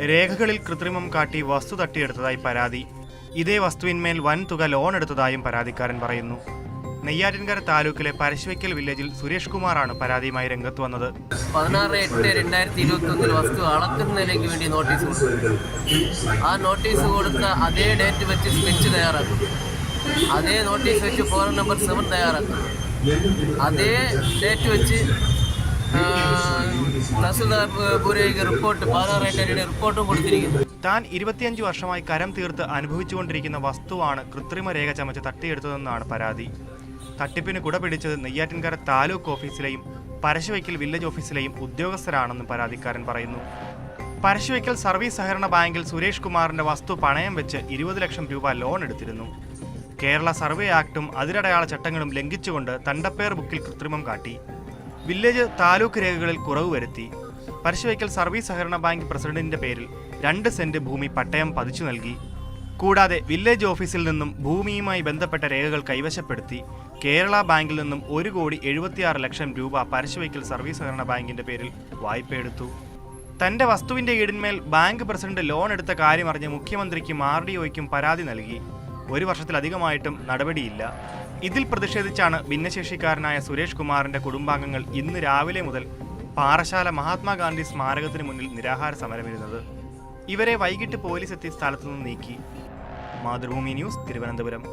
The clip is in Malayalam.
രേഖകളിൽ കൃത്രിമം കാട്ടി വസ്തു തട്ടിയെടുത്തതായി പരാതി. ഇതേ വസ്തുവിന്മേൽ വൻ തുക ലോൺ എടുത്തതായും പരാതിക്കാരൻ പറയുന്നു. നെയ്യാറ്റിൻകര താലൂക്കിലെ പരശുവയ്ക്കൽ വില്ലേജിൽ സുരേഷ് കുമാറാണ് പരാതിയുമായി രംഗത്ത് വന്നത്. 16/8/2021 വസ്തു അളക്കുന്നതിലേക്ക് വേണ്ടി നോട്ടീസ് കൊടുത്തു. ആ നോട്ടീസ് കൊടുത്ത അതേ ഡേറ്റ് വെച്ച് സ്കെച്ച് തയ്യാറാക്കും. അതേ നോട്ടീസ് വെച്ച് ഫോറം നമ്പർ 7 തയ്യാറാക്കും. അതേ ഡേറ്റ് വെച്ച് തഹസിൽദാർ റിപ്പോർട്ട് 16/8 റിപ്പോർട്ടും കൊടുത്തിരിക്കുന്നു. താൻ 25 വർഷമായി കരം തീർത്ത് അനുഭവിച്ചുകൊണ്ടിരിക്കുന്ന വസ്തുവാണ് കൃത്രിമ രേഖ ചമച്ച് തട്ടിയെടുത്തതെന്നാണ് പരാതി. തട്ടിപ്പിന് കുട പിടിച്ചത് നെയ്യാറ്റിൻകര താലൂക്ക് ഓഫീസിലെയും പരശുവയ്ക്കൽ വില്ലേജ് ഓഫീസിലെയും ഉദ്യോഗസ്ഥരാണെന്നും പരാതിക്കാരൻ പറയുന്നു. പരശുവയ്ക്കൽ സർവീസ് സഹകരണ ബാങ്കിൽ സുരേഷ് കുമാറിന്റെ വസ്തു പണയം വെച്ച് 20 ലക്ഷം രൂപ ലോൺ എടുത്തിരുന്നു. കേരള സർവേ ആക്ടും അതിരടയാള ചട്ടങ്ങളും ലംഘിച്ചുകൊണ്ട് തണ്ടപ്പേർ ബുക്കിൽ കൃത്രിമം കാട്ടി. വില്ലേജ് താലൂക്ക് രേഖകളിൽ കുറവ് വരുത്തി. പരശുവയ്ക്കൽ സർവീസ് സഹകരണ ബാങ്ക് പ്രസിഡന്റിന്റെ പേരിൽ 2 സെന്റ് ഭൂമി പട്ടയം പതിച്ചു നൽകി. കൂടാതെ വില്ലേജ് ഓഫീസിൽ നിന്നും ഭൂമിയുമായി ബന്ധപ്പെട്ട രേഖകൾ കൈവശപ്പെടുത്തി. കേരള ബാങ്കിൽ നിന്നും 1,76 ലക്ഷം രൂപ പരശുവയ്ക്കൽ സർവീസ് സഹകരണ ബാങ്കിന്റെ പേരിൽ വായ്പയെടുത്തു. തന്റെ വസ്തുവിന്റെ ഈടിന്മേൽ ബാങ്ക് പ്രസിഡന്റ് ലോൺ എടുത്ത കാര്യമറിഞ്ഞ് മുഖ്യമന്ത്രിക്കും RDOയ്ക്കും പരാതി നൽകി. 1 വർഷത്തിലധികമായിട്ടും നടപടിയില്ല. ഇതിൽ പ്രതിഷേധിച്ചാണ് ഭിന്നശേഷിക്കാരനായ സുരേഷ് കുമാറിന്റെ കുടുംബാംഗങ്ങൾ ഇന്ന് രാവിലെ മുതൽ പാറശാല മഹാത്മാഗാന്ധി സ്മാരകത്തിന് മുന്നിൽ നിരാഹാര സമരമിരുന്നത്. ഇവരെ വൈകിട്ട് പോലീസ് എത്തി സ്ഥലത്തുനിന്ന് നീക്കി. മാതൃഭൂമി ന്യൂസ്, തിരുവനന്തപുരം.